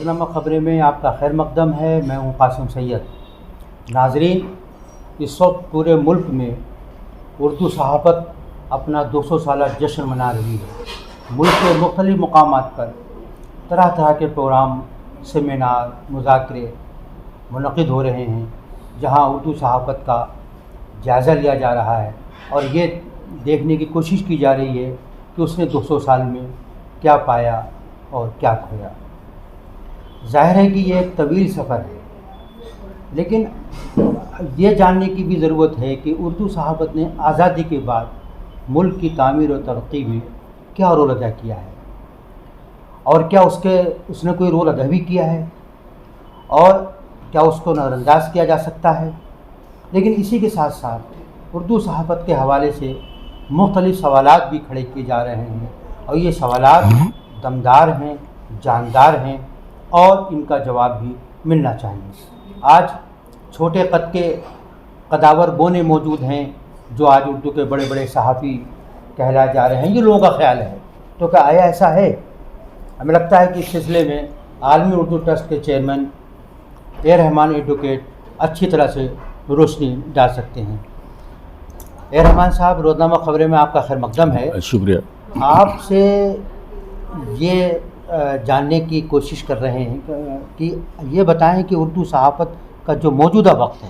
روزنامہ خبریں میں آپ کا خیر مقدم ہے. میں ہوں قاسم سید. ناظرین، اس وقت پورے ملک میں اردو صحافت اپنا 200 سالہ جشن منا رہی ہے. ملک کے مختلف مقامات پر طرح طرح کے پروگرام، سیمینار، مذاکرے منعقد ہو رہے ہیں، جہاں اردو صحافت کا جائزہ لیا جا رہا ہے اور یہ دیکھنے کی کوشش کی جا رہی ہے کہ اس نے 200 سال میں کیا پایا اور کیا کھویا. ظاہر ہے کہ یہ ایک طویل سفر ہے، لیکن یہ جاننے کی بھی ضرورت ہے کہ اردو صحافت نے آزادی کے بعد ملک کی تعمیر و ترقی میں کیا رول ادا کیا ہے، اور کیا اس نے کوئی رول ادا بھی کیا ہے، اور کیا اس کو نظر انداز کیا جا سکتا ہے. لیکن اسی کے ساتھ ساتھ اردو صحافت کے حوالے سے مختلف سوالات بھی کھڑے کیے جا رہے ہیں، اور یہ سوالات دمدار ہیں، جاندار ہیں، اور ان کا جواب بھی ملنا چاہیے. آج چھوٹے قد کے قداور بونے موجود ہیں جو آج اردو کے بڑے بڑے صحافی کہلائے جا رہے ہیں، یہ لوگوں کا خیال ہے. تو کیا آیا ایسا ہے؟ ہمیں لگتا ہے کہ اس سلسلے میں عالمی اردو ٹرسٹ کے چیئرمین اے رحمان ایڈوکیٹ اچھی طرح سے روشنی ڈال سکتے ہیں. اے رحمان صاحب، روزنامہ خبریں میں آپ کا خیر مقدم ہے. شکریہ. آپ سے یہ جاننے کی کوشش کر رہے ہیں کہ یہ بتائیں کہ اردو صحافت کا جو موجودہ وقت ہے،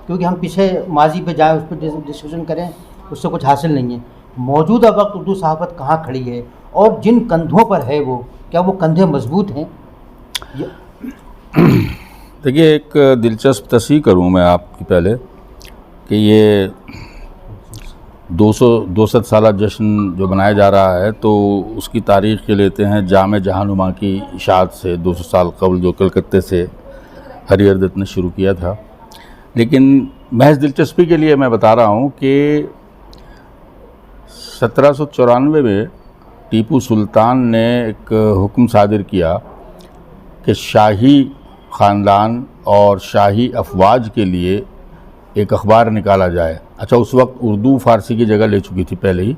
کیونکہ ہم پیچھے ماضی پہ جائیں اس پہ ڈسکشن کریں اس سے کچھ حاصل نہیں ہے. موجودہ وقت اردو صحافت کہاں کھڑی ہے اور جن کندھوں پر ہے وہ کیا وہ کندھے مضبوط ہیں؟ دیکھیے، ایک دلچسپ تصحیح کروں میں آپ کی پہلے کہ یہ 200 سالہ جشن جو منایا جا رہا ہے تو اس کی تاریخ کے لیتے ہیں جامع جہانما کی اشاعت سے 200 سال قبل، جو کلکتے سے ہری ہر دت نے شروع کیا تھا. لیکن محض دلچسپی کے لیے میں بتا رہا ہوں کہ 1794 میں ٹیپو سلطان نے ایک حکم صادر کیا کہ شاہی خاندان اور شاہی افواج کے لیے ایک اخبار نکالا جائے. اچھا، اس وقت اردو فارسی کی جگہ لے چکی تھی پہلے ہی،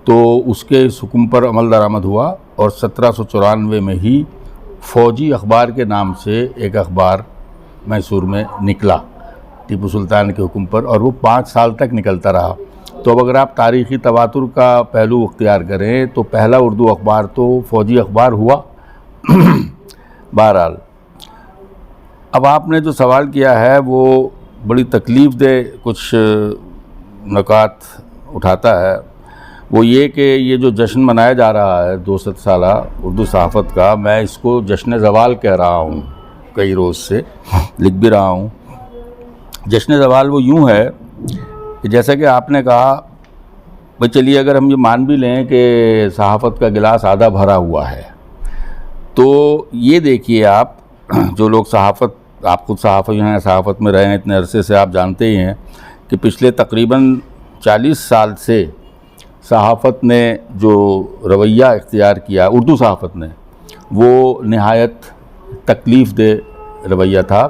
تو اس کے اس حکم پر عمل درآمد ہوا اور 1794 میں ہی فوجی اخبار کے نام سے ایک اخبار میسور میں نکلا ٹیپو سلطان کے حکم پر، اور وہ 5 سال تک نکلتا رہا. تو اب اگر آپ تاریخی تواتر کا پہلو اختیار کریں تو پہلا اردو اخبار تو فوجی اخبار ہوا. بہرحال، اب آپ نے جو سوال کیا ہے وہ بڑی تکلیف دہ کچھ نکات اٹھاتا ہے. وہ یہ کہ یہ جو جشن منایا جا رہا ہے 200 سالہ اردو صحافت کا، میں اس کو جشن زوال کہہ رہا ہوں، کئی روز سے لکھ بھی رہا ہوں. جشن زوال وہ یوں ہے کہ جیسا کہ آپ نے کہا، بھئی چلیے اگر ہم یہ مان بھی لیں کہ صحافت کا گلاس آدھا بھرا ہوا ہے، تو یہ دیکھیے آپ جو لوگ آپ خود صحافی ہیں، صحافت میں رہے ہیں اتنے عرصے سے، آپ جانتے ہی ہیں کہ پچھلے تقریباً 40 سال سے صحافت نے جو رویہ اختیار کیا اردو صحافت نے، وہ نہایت تکلیف دہ رویہ تھا.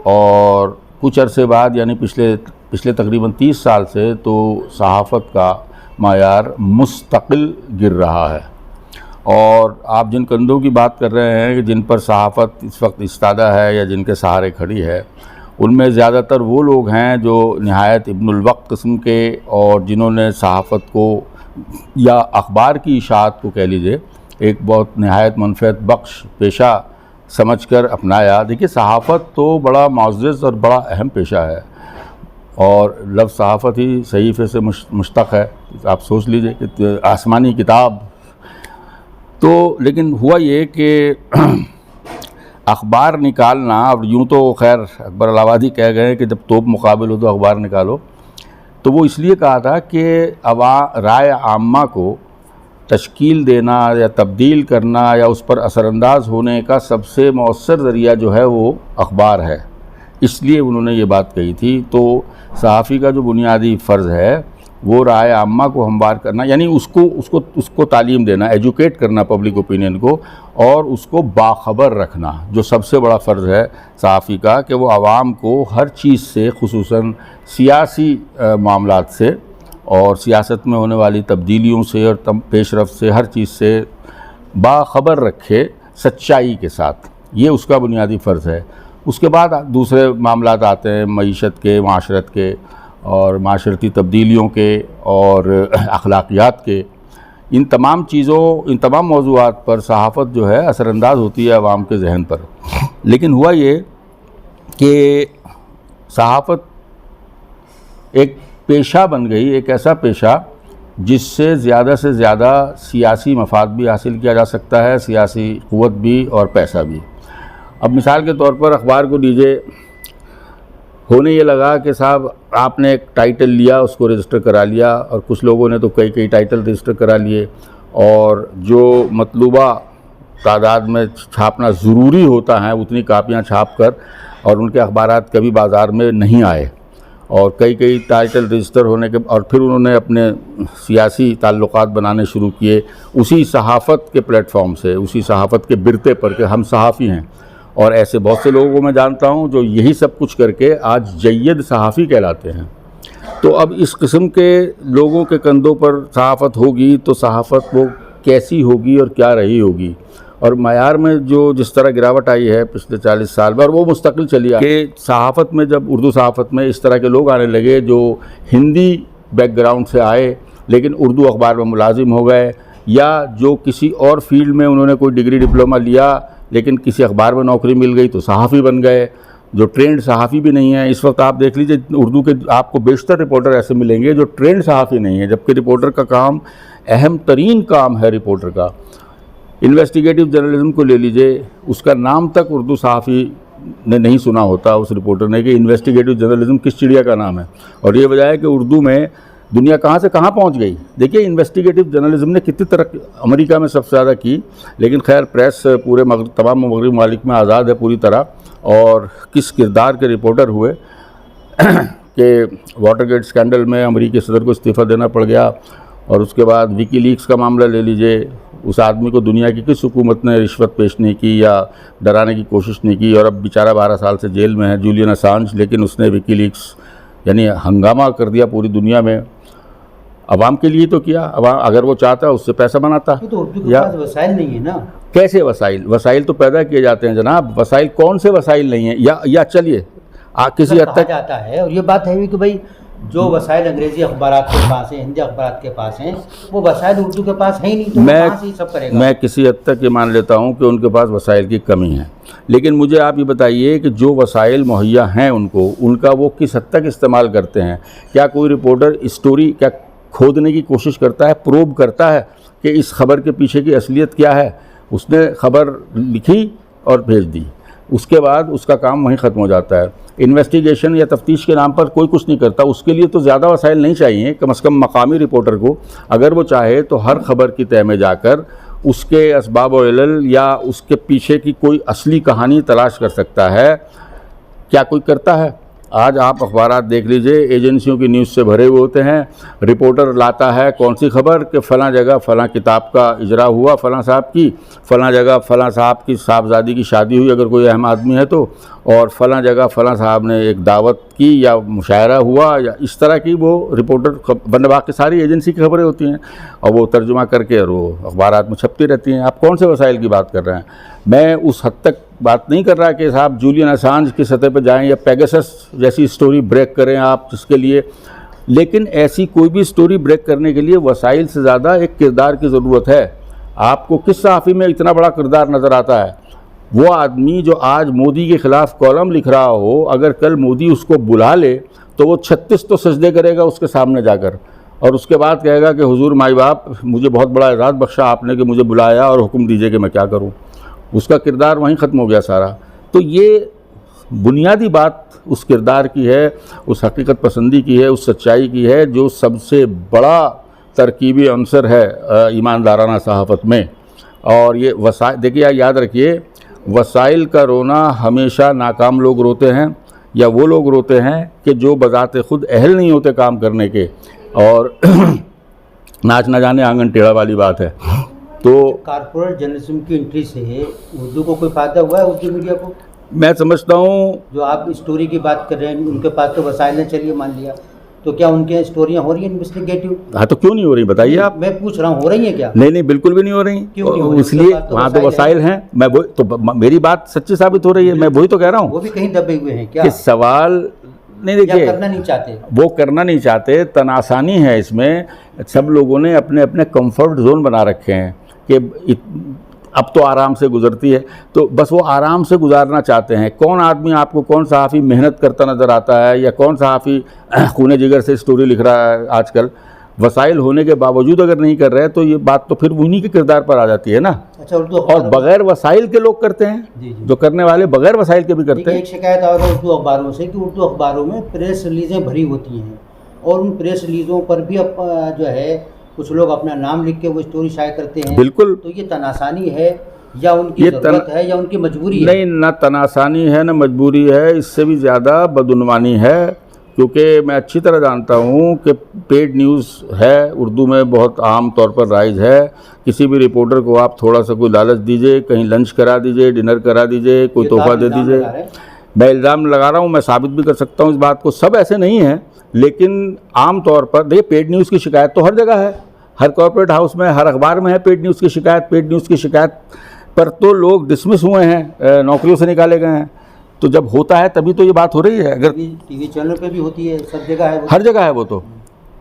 اور کچھ عرصے بعد یعنی پچھلے تقریباً 30 سال سے تو صحافت کا معیار مستقل گر رہا ہے. اور آپ جن کندھوں کی بات کر رہے ہیں کہ جن پر صحافت اس وقت استادہ ہے یا جن کے سہارے کھڑی ہے، ان میں زیادہ تر وہ لوگ ہیں جو نہایت ابن الوقت قسم کے، اور جنہوں نے صحافت کو یا اخبار کی اشاعت کو کہہ لیجئے ایک بہت نہایت منفعت بخش پیشہ سمجھ کر اپنایا. دیکھیے، صحافت تو بڑا معزز اور بڑا اہم پیشہ ہے، اور لفظ صحافت ہی صحیفے سے مشتق ہے. آپ سوچ لیجئے کہ آسمانی کتاب. تو لیکن ہوا یہ کہ اخبار نکالنا، اور یوں تو خیر اکبر الہ آبادی کہہ گئے کہ جب توپ مقابل ہو تو اخبار نکالو، تو وہ اس لیے کہا تھا کہ رائے عامہ کو تشکیل دینا یا تبدیل کرنا یا اس پر اثر انداز ہونے کا سب سے مؤثر ذریعہ جو ہے وہ اخبار ہے. اس لیے انہوں نے یہ بات کہی تھی. تو صحافی کا جو بنیادی فرض ہے وہ رائے عامہ کو ہموار کرنا، یعنی اس کو تعلیم دینا، ایجوکیٹ کرنا پبلک اوپینین کو، اور اس کو باخبر رکھنا، جو سب سے بڑا فرض ہے صحافی کا، کہ وہ عوام کو ہر چیز سے، خصوصاً سیاسی معاملات سے اور سیاست میں ہونے والی تبدیلیوں سے اور پیش رفت سے، ہر چیز سے باخبر رکھے سچائی کے ساتھ. یہ اس کا بنیادی فرض ہے. اس کے بعد دوسرے معاملات آتے ہیں معیشت کے, معاشرت کے اور معاشرتی تبدیلیوں کے اور اخلاقیات کے. ان تمام چیزوں, ان تمام موضوعات پر صحافت جو ہے اثر انداز ہوتی ہے عوام کے ذہن پر. لیکن ہوا یہ کہ صحافت ایک پیشہ بن گئی, ایک ایسا پیشہ جس سے زیادہ سیاسی مفاد بھی حاصل کیا جا سکتا ہے, سیاسی قوت بھی اور پیسہ بھی. اب مثال کے طور پر اخبار کو لیجئے, ہونے یہ لگا کہ صاحب آپ نے ایک ٹائٹل لیا, اس کو رجسٹر کرا لیا, اور کچھ لوگوں نے تو کئی ٹائٹل رجسٹر کرا لیے, اور جو مطلوبہ تعداد میں چھاپنا ضروری ہوتا ہے اتنی کاپیاں چھاپ کر, اور ان کے اخبارات کبھی بازار میں نہیں آئے, اور کئی ٹائٹل رجسٹر ہونے کے, اور پھر انہوں نے اپنے سیاسی تعلقات بنانے شروع کیے اسی صحافت کے پلیٹ فارم سے, اسی صحافت کے برتے پر کہ ہم صحافی ہیں. اور ایسے بہت سے لوگوں کو میں جانتا ہوں جو یہی سب کچھ کر کے آج جید صحافی کہلاتے ہیں. تو اب اس قسم کے لوگوں کے کندھوں پر صحافت ہوگی تو صحافت وہ کیسی ہوگی اور کیا رہی ہوگی, اور معیار میں جس طرح گراوٹ آئی ہے پچھلے 40 سال میں, اور وہ مستقل چلی آئی کہ صحافت میں جب اردو صحافت میں اس طرح کے لوگ آنے لگے جو ہندی بیک گراؤنڈ سے آئے لیکن اردو اخبار میں ملازم ہو گئے, یا جو کسی اور فیلڈ میں انہوں نے کوئی ڈگری ڈپلومہ لیا لیکن کسی اخبار میں نوکری مل گئی تو صحافی بن گئے, جو ٹرینڈ صحافی بھی نہیں ہیں. اس وقت آپ دیکھ لیجئے اردو کے آپ کو بیشتر رپورٹر ایسے ملیں گے جو ٹرینڈ صحافی نہیں ہیں, جبکہ رپورٹر کا کام اہم ترین کام ہے. رپورٹر کا انویسٹیگیٹو جرنلزم کو لے لیجئے, اس کا نام تک اردو صحافی نے نہیں سنا ہوتا اس رپورٹر نے کہ انویسٹیگیٹو جرنلزم کس چڑیا کا نام ہے. اور یہ وجہ ہے کہ اردو میں دنیا کہاں سے کہاں پہنچ گئی. دیکھیے انویسٹیگیٹو جرنلزم نے کتنی ترقی امریکہ میں سب سے زیادہ کی, لیکن خیر پریس پورے تمام مغربی ممالک میں آزاد ہے پوری طرح. اور کس کردار کے رپورٹر ہوئے کہ واٹر گیٹ اسکینڈل میں امریکی صدر کو استعفیٰ دینا پڑ گیا, اور اس کے بعد وکی لیکس کا معاملہ لے لیجئے, اس آدمی کو دنیا کی کس حکومت نے رشوت پیش نہیں کی یا ڈرانے کی کوشش نہیں کی, اور اب بیچارہ 12 سال سے جیل میں ہے جولین اسانج, لیکن اس نے وکی لیکس یعنی ہنگامہ کر دیا پوری دنیا میں. عوام کے لیے تو کیا, عوام اگر وہ چاہتا اس سے پیسہ بناتا. تو اردو کے پاس وسائل نہیں ہے نا. کیسے وسائل تو پیدا کیے جاتے ہیں جناب. وسائل کون سے وسائل نہیں ہیں, یا چلیے کسی حد تک جاتا ہے, اور یہ بات ہے کہ بھائی جو وسائل انگریزی اخبارات کے پاس ہیں, ہندی اخبارات کے پاس ہیں, وہ وسائل اردو کے پاس ہے ہی نہیں, تو کہاں سے سب کرے گا. میں کسی حد تک یہ مان لیتا ہوں کہ ان کے پاس وسائل کی کمی ہے, لیکن مجھے آپ یہ بتائیے کہ جو وسائل مہیا ہیں ان کو, ان کا وہ کس حد تک استعمال کرتے ہیں. کیا کوئی رپورٹر اسٹوری کیا کھودنے کی کوشش کرتا ہے, پروب کرتا ہے کہ اس خبر کے پیچھے کی اصلیت کیا ہے؟ اس نے خبر لکھی اور بھیج دی, اس کے بعد اس کا کام وہیں ختم ہو جاتا ہے. انویسٹیگیشن یا تفتیش کے نام پر کوئی کچھ نہیں کرتا. اس کے لیے تو زیادہ وسائل نہیں چاہیے, کم از کم مقامی رپورٹر کو اگر وہ چاہے تو ہر خبر کی تہ میں جا کر اس کے اسباب و علل یا اس کے پیچھے کی کوئی اصلی کہانی تلاش کر سکتا ہے. کیا کوئی کرتا ہے؟ آج آپ اخبارات دیکھ لیجئے, ایجنسیوں کی نیوز سے بھرے ہوئے ہوتے ہیں. رپورٹر لاتا ہے کون سی خبر کہ فلاں جگہ فلاں کتاب کا اجرا ہوا فلاں صاحب کی, فلاں جگہ فلاں صاحب کی صاحبزادی کی شادی ہوئی اگر کوئی اہم آدمی ہے تو, اور فلاں جگہ فلاں صاحب نے ایک دعوت کی یا مشاعرہ ہوا, یا اس طرح کی وہ رپورٹر بندہ باقی ساری ایجنسی کی خبریں ہوتی ہیں, اور وہ ترجمہ کر کے اور وہ اخبارات میں چھپتی رہتی ہیں. آپ کون سے وسائل کی بات کر رہے ہیں؟ میں اس حد تک بات نہیں کر رہا کہ صاحب جولین اسانج کی سطح پہ جائیں یا پیگسس جیسی سٹوری بریک کریں آپ اس کے لیے, لیکن ایسی کوئی بھی سٹوری بریک کرنے کے لیے وسائل سے زیادہ ایک کردار کی ضرورت ہے. آپ کو کس صحافی میں اتنا بڑا کردار نظر آتا ہے؟ وہ آدمی جو آج مودی کے خلاف کالم لکھ رہا ہو, اگر کل مودی اس کو بلا لے تو وہ 36 تو سجدے کرے گا اس کے سامنے جا کر, اور اس کے بعد کہے گا کہ حضور مائی باپ مجھے بہت بڑا اعزاز بخشا آپ نے کہ مجھے بلایا اور حکم دیجئے کہ میں کیا کروں. اس کا کردار وہیں ختم ہو گیا سارا. تو یہ بنیادی بات اس کردار کی ہے, اس حقیقت پسندی کی ہے, اس سچائی کی ہے جو سب سے بڑا ترکیبی عنصر ہے ایماندارانہ صحافت میں. اور یہ وسائل دیکھیے, یاد رکھیے, وسائل کا رونا ہمیشہ ناکام لوگ روتے ہیں, یا وہ لوگ روتے ہیں کہ جو بذات خود اہل نہیں ہوتے کام کرنے کے, اور ناچ نہ جانے آنگن ٹیڑھا والی بات ہے. تو کارپوریٹ جرنلزم کی انٹری سے اردو کو کوئی فائدہ ہوا ہے, اردو میڈیا کو؟ میں سمجھتا ہوں جو آپ اسٹوری کی بات کر رہے ہیں ان کے پاس تو وسائل نے, چلیے مان لیا, تو کیا ان کے اسٹوریاں ہو رہی ہیں انویسٹیگیٹو؟ ہاں تو کیوں نہیں ہو رہی بتائیے آپ. میں پوچھ رہا ہوں ہو رہی ہیں کیا؟ نہیں بالکل بھی نہیں ہو رہی. کیوں نہیں ہو رہی؟ اس لیے وہاں تو وسائل ہیں. میں وہی تو میری بات سچی ثابت ہو رہی ہے. میں وہی تو کہہ رہا ہوں. وہ بھی کہیں دبے ہوئے ہیں کیا کہ سوال نہیں دیکھیے کرنا نہیں چاہتے؟ وہ کرنا نہیں چاہتے. تناسانی ہے اس میں. سب لوگوں نے اپنے اپنے کمفرٹ زون بنا رکھے ہیں کہ اب تو آرام سے گزرتی ہے تو بس وہ آرام سے گزارنا چاہتے ہیں. کون آدمی آپ کو کون صحافی محنت کرتا نظر آتا ہے یا کون صحافی خون جگر سے اسٹوری لکھ رہا ہے آج کل؟ وسائل ہونے کے باوجود اگر نہیں کر رہے تو یہ بات تو پھر انہی کے کردار پر آ جاتی ہے نا. اچھا اردو اور بغیر وسائل کے لوگ کرتے ہیں جو کرنے والے بغیر وسائل کے بھی کرتے ہیں. ایک شکایت اور اردو اخباروں سے کہ اردو اخباروں میں پریس ریلیزیں بھری ہوتی ہیں اور ان پریس ریلیزوں پر بھی جو ہے کچھ لوگ اپنا نام لکھ کے وہ اسٹوری شائع کرتے ہیں. بالکل. تو یہ تناسانی ہے یا ان کی ضرورت ہے یا ان کی مجبوری ہے؟ نہیں، نہ تناسانی ہے نہ مجبوری ہے. اس سے بھی زیادہ بدعنوانی ہے کیونکہ میں اچھی طرح جانتا ہوں کہ پیڈ نیوز ہے اردو میں بہت عام طور پر رائج ہے. کسی بھی رپورٹر کو آپ تھوڑا سا کوئی لالچ دیجئے، کہیں لنچ کرا دیجئے، ڈنر کرا دیجئے، کوئی تحفہ دے دیجئے. میں الزام لگا رہا ہوں، میں ثابت بھی کر سکتا ہوں اس بات کو. سب ایسے نہیں ہیں لیکن عام طور پر دیکھیے پیڈ نیوز کی شکایت تو ہر جگہ ہے. ہر کارپوریٹ ہاؤس میں، ہر اخبار میں ہے پیڈ نیوز کی شکایت. پیڈ نیوز کی شکایت پر تو لوگ ڈسمس ہوئے ہیں، نوکریوں سے نکالے گئے ہیں. تو جب ہوتا ہے تبھی تو یہ بات ہو رہی ہے. اگر ٹی وی چینل پہ بھی ہوتی ہے، سب جگہ ہے، ہر جگہ ہے وہ تو.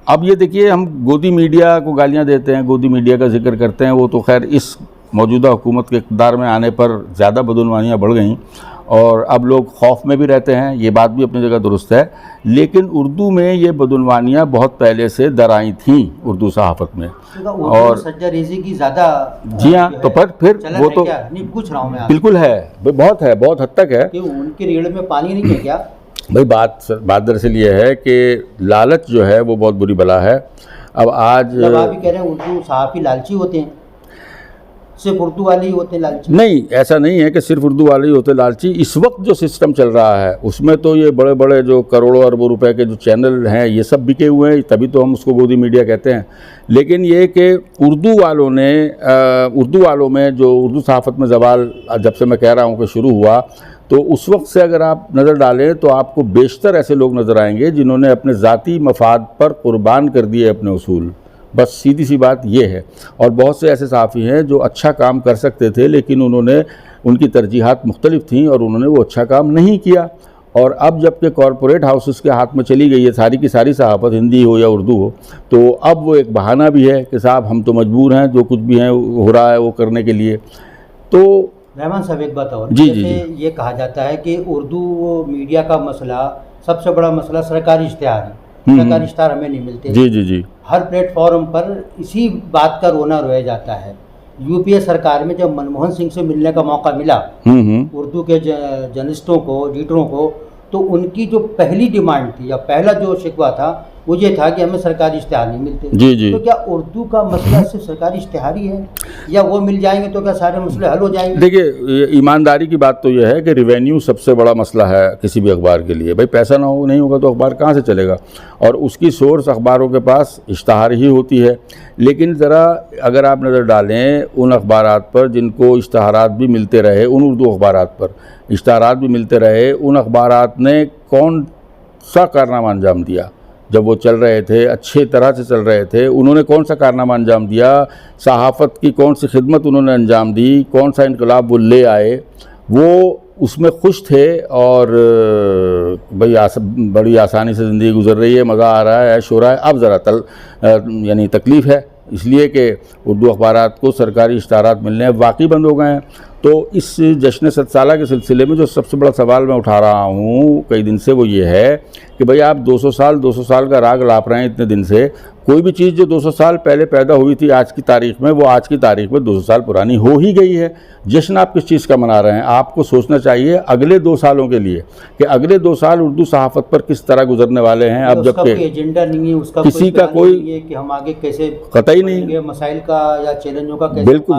اب یہ دیکھیے ہم گودی میڈیا کو گالیاں دیتے ہیں، گودی میڈیا کا ذکر کرتے ہیں. وہ تو خیر اس موجودہ حکومت کے اقتدار میں آنے پر زیادہ بدعنوانیاں بڑھ گئیں اور اب لوگ خوف میں بھی رہتے ہیں. یہ بات بھی اپنی جگہ درست ہے. لیکن اردو میں یہ بدعنوانیاں بہت پہلے سے درائیں تھیں اردو صحافت میں. اور سجا ریزی کی زیادہ جی ہاں تو پھر وہ تو نہیں پوچھ رہا ہوں میں بالکل ہے، بہت حد تک ہے. کہ ان کی ریڑھ میں پانی نہیں ہے کیا؟ بھائی بات دراصل یہ ہے کہ لالچ جو ہے وہ بہت بری بلا ہے. اب آج آپ بھی کہہ رہے ہیں اردو صحافی لالچی ہوتے ہیں، صرف اردو والے ہی ہوتے ہیں لالچی؟ نہیں، ایسا نہیں ہے کہ صرف اردو والے ہی ہوتے لالچی. اس وقت جو سسٹم چل رہا ہے اس میں تو یہ بڑے بڑے جو کروڑوں اربوں روپے کے جو چینل ہیں یہ سب بکے ہوئے ہیں، تبھی تو ہم اس کو گودی میڈیا کہتے ہیں. لیکن یہ کہ اردو والوں میں جو اردو صحافت میں زوال جب سے میں کہہ رہا ہوں کہ شروع ہوا تو اس وقت سے اگر آپ نظر ڈالیں تو آپ کو بیشتر ایسے لوگ نظر آئیں گے جنہوں نے اپنے ذاتی مفاد پر قربان کر دیے اپنے اصول. بس سیدھی سی بات یہ ہے. اور بہت سے ایسے صحافی ہیں جو اچھا کام کر سکتے تھے لیکن ان کی ترجیحات مختلف تھیں اور انہوں نے وہ اچھا کام نہیں کیا. اور اب جب کہ کارپوریٹ ہاؤسز کے ہاتھ میں چلی گئی ہے ساری کی ساری صحافت، ہندی ہو یا اردو ہو، تو اب وہ ایک بہانہ بھی ہے کہ صاحب ہم تو مجبور ہیں جو کچھ بھی ہیں ہو رہا ہے وہ کرنے کے لیے. تو رحمان صاحب ایک بات اور، جی یہ کہا جاتا ہے کہ اردو میڈیا کا مسئلہ سب سے بڑا مسئلہ سرکاری اشتہار ہے. سرکاری اشتہار ہمیں نہیں ملتے. جی ہر پلیٹ فارم پر اسی بات کا رونا رویا جاتا ہے. یو پی اے سرکار میں جب منموہن سنگھ سے ملنے کا موقع ملا اردو کے جرنلسٹوں کو، ایڈیٹروں کو، تو ان کی جو پہلی ڈیمانڈ تھی یا پہلا جو شکوہ تھا وہ یہ تھا کہ ہمیں سرکاری اشتہار نہیں ملتے. تو کیا اردو کا مسئلہ صرف سرکاری اشتہار ہی ہے یا وہ مل جائیں گے تو کیا سارے مسئلے حل ہو جائیں گے؟ دیکھیے ایمانداری کی بات تو یہ ہے کہ ریونیو سب سے بڑا مسئلہ ہے کسی بھی اخبار کے لیے. بھائی پیسہ نہیں ہوگا تو اخبار کہاں سے چلے گا؟ اور اس کی سورس اخباروں کے پاس اشتہار ہی ہوتی ہے. لیکن ذرا اگر آپ نظر ڈالیں ان اخبارات پر جن کو اشتہارات بھی ملتے رہے، ان اردو اخبارات پر اشتہارات بھی ملتے رہے، ان اخبارات نے کون سا کارنامہ انجام دیا جب وہ چل رہے تھے، اچھے طرح سے چل رہے تھے؟ انہوں نے کون سا کارنامہ انجام دیا؟ صحافت کی کون سی خدمت انہوں نے انجام دی؟ کون سا انقلاب وہ لے آئے؟ وہ اس میں خوش تھے اور بھئی بڑی آسانی سے زندگی گزر رہی ہے، مزہ آ رہا ہے، عیش ہو رہا ہے. اب ذرا یعنی تکلیف ہے اس لیے کہ اردو اخبارات کو سرکاری اشتہارات ملنے واقعی بند ہو گئے ہیں. تو اس جشن 100 سالہ کے سلسلے میں جو سب سے بڑا سوال میں اٹھا رہا ہوں کئی دن سے وہ یہ ہے کہ بھئی آپ 200 سال کا راگ لاپ رہے ہیں اتنے دن سے. کوئی بھی چیز جو 200 سال پہلے پیدا ہوئی تھی آج کی تاریخ میں، وہ آج کی تاریخ میں 200 سال پرانی ہو ہی گئی ہے. جشن آپ کس چیز کا منا رہے ہیں؟ آپ کو سوچنا چاہیے اگلے 2 سالوں کے لیے کہ اگلے 2 سال اردو صحافت پر کس طرح گزرنے والے ہیں. اب جب کہ ایجنڈا نہیں ہے، اس کا کسی کا کوئی کہ ہم آگے کیسے قطعی نہیں، مسائل کا یا چیلنجوں کا کیسے، بالکل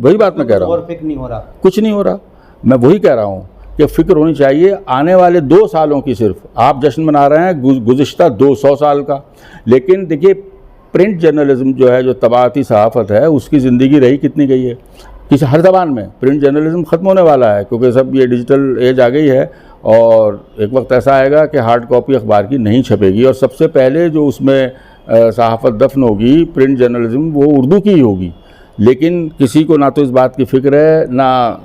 وہی بات میں کہہ رہا ہوں. اور فکر نہیں ہو رہا، کچھ نہیں ہو رہا. میں وہی کہہ رہا ہوں کہ فکر ہونی چاہیے آنے والے 2 سالوں کی. صرف آپ جشن منا رہے ہیں گزشتہ 200 سال کا. لیکن دیکھیے پرنٹ جرنلزم جو ہے، جو طباعتی صحافت ہے، اس کی زندگی رہی کتنی گئی ہے؟ کسی ہر زبان میں پرنٹ جرنلزم ختم ہونے والا ہے کیونکہ سب یہ ڈیجیٹل ایج آ گئی ہے اور ایک وقت ایسا آئے گا کہ ہارڈ کاپی اخبار کی نہیں چھپے گی، اور سب سے پہلے جو اس میں صحافت دفن ہوگی، پرنٹ جرنلزم، وہ اردو کی ہی ہوگی۔ لیکن کسی کو نہ تو اس بات کی فکر ہے، نہ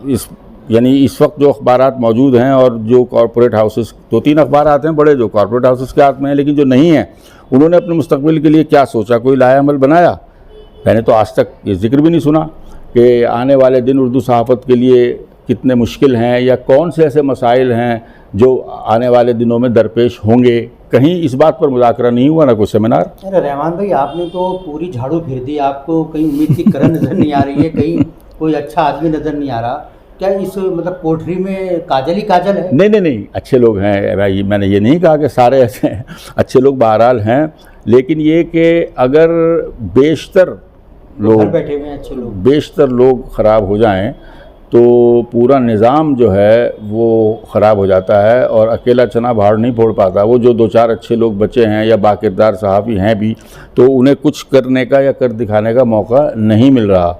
اس وقت جو اخبارات موجود ہیں اور جو کارپوریٹ ہاؤسز، 2-3 اخبارات ہیں بڑے جو کارپوریٹ ہاؤسز کے ہاتھ میں ہیں، لیکن جو نہیں ہیں انہوں نے اپنے مستقبل کے لیے کیا سوچا، کوئی لائحہ عمل بنایا؟ میں نے تو آج تک یہ ذکر بھی نہیں سنا کہ آنے والے دن اردو صحافت کے لیے کتنے مشکل ہیں یا کون سے ایسے مسائل ہیں جو آنے والے دنوں میں درپیش ہوں گے۔ کہیں اس بات پر مذاکرہ نہیں ہوا، نہ کوئی سیمینار۔ ارے رحمان بھائی، آپ نے تو پوری جھاڑو پھر دی، آپ کو کہیں امید کی کرن نظر نہیں آ رہی ہے، کہیں کوئی اچھا آدمی نظر نہیں آ رہا۔ کیا اس مطلب کوٹری میں کاجل ہی کاجل ہے؟ نہیں، اچھے لوگ ہیں بھائی، میں نے یہ نہیں کہا کہ سارے ایسے ہیں، اچھے لوگ بہرحال ہیں، لیکن یہ کہ اگر بیشتر لوگ گھر بیٹھے ہوئے ہیں اچھے لوگ، بیشتر لوگ خراب ہو جائیں تو پورا نظام جو ہے وہ خراب ہو جاتا ہے، اور اکیلا چنا بھاڑ نہیں پھوڑ پاتا۔ وہ جو 2-4 اچھے لوگ بچے ہیں یا باکردار صحافی ہیں بھی، تو انہیں کچھ کرنے کا یا کر دکھانے کا موقع نہیں مل رہا،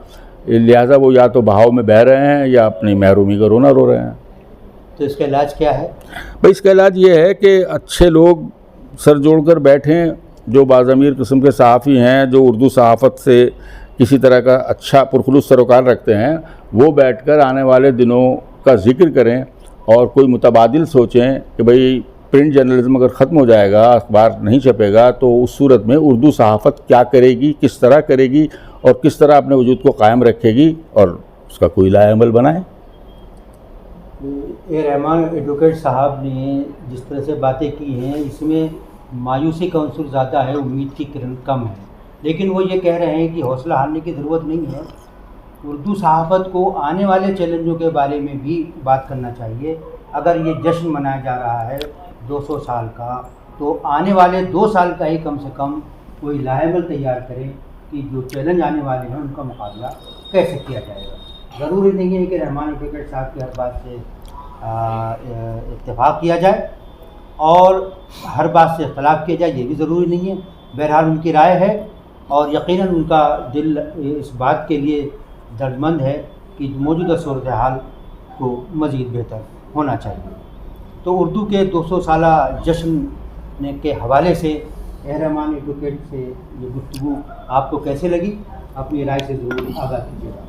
لہٰذا وہ یا تو بہاؤ میں بہہ رہے ہیں یا اپنی محرومی کا رونا رو رہے ہیں۔ تو اس کا علاج کیا ہے؟ بھئی اس کا علاج یہ ہے کہ اچھے لوگ سر جوڑ کر بیٹھیں، جو باضمیر قسم کے صحافی ہیں، جو اردو صحافت سے کسی طرح کا اچھا پرخلوص سروکار رکھتے ہیں، وہ بیٹھ کر آنے والے دنوں کا ذکر کریں اور کوئی متبادل سوچیں کہ بھئی پرنٹ جرنلزم اگر ختم ہو جائے گا، اخبار نہیں چھپے گا، تو اس صورت میں اردو صحافت کیا کرے گی، کس طرح کرے گی اور کس طرح اپنے وجود کو قائم رکھے گی، اور اس کا کوئی لائحہ عمل بنائیں۔ رحمان ایڈوکیٹ صاحب نے جس طرح سے باتیں کی ہیں، اس میں مایوسی کا عنصر زیادہ ہے، امید کی کرن کم ہے، لیکن وہ یہ کہہ رہے ہیں کہ حوصلہ ہارنے کی ضرورت نہیں ہے، اردو صحافت کو آنے والے چیلنجوں کے بارے میں بھی بات کرنا چاہیے۔ اگر یہ جشن منایا جا رہا ہے 200 سال کا، تو آنے والے 2 سال کا ہی کم سے کم کوئی لائحہ عمل تیار کریں کہ جو چیلنج آنے والے ہیں ان کا مقابلہ کیسے کیا جائے گا۔ ضروری نہیں ہے کہ رحمان ایڈوکیٹ صاحب کی ہر بات سے اتفاق کیا جائے اور ہر بات سے اختلاف کیا جائے، یہ بھی ضروری نہیں ہے۔ بہرحال ان کی رائے ہے، اور یقیناً ان کا دل اس بات کے لیے دردمند ہے کہ موجودہ صورتحال کو مزید بہتر ہونا چاہیے۔ تو اردو کے 200 سالہ جشن کے حوالے سے رحمان ایڈوکیٹ سے یہ گفتگو آپ کو کیسے لگی؟ اپنی رائے سے ضرور آگاہ کیجیے گا۔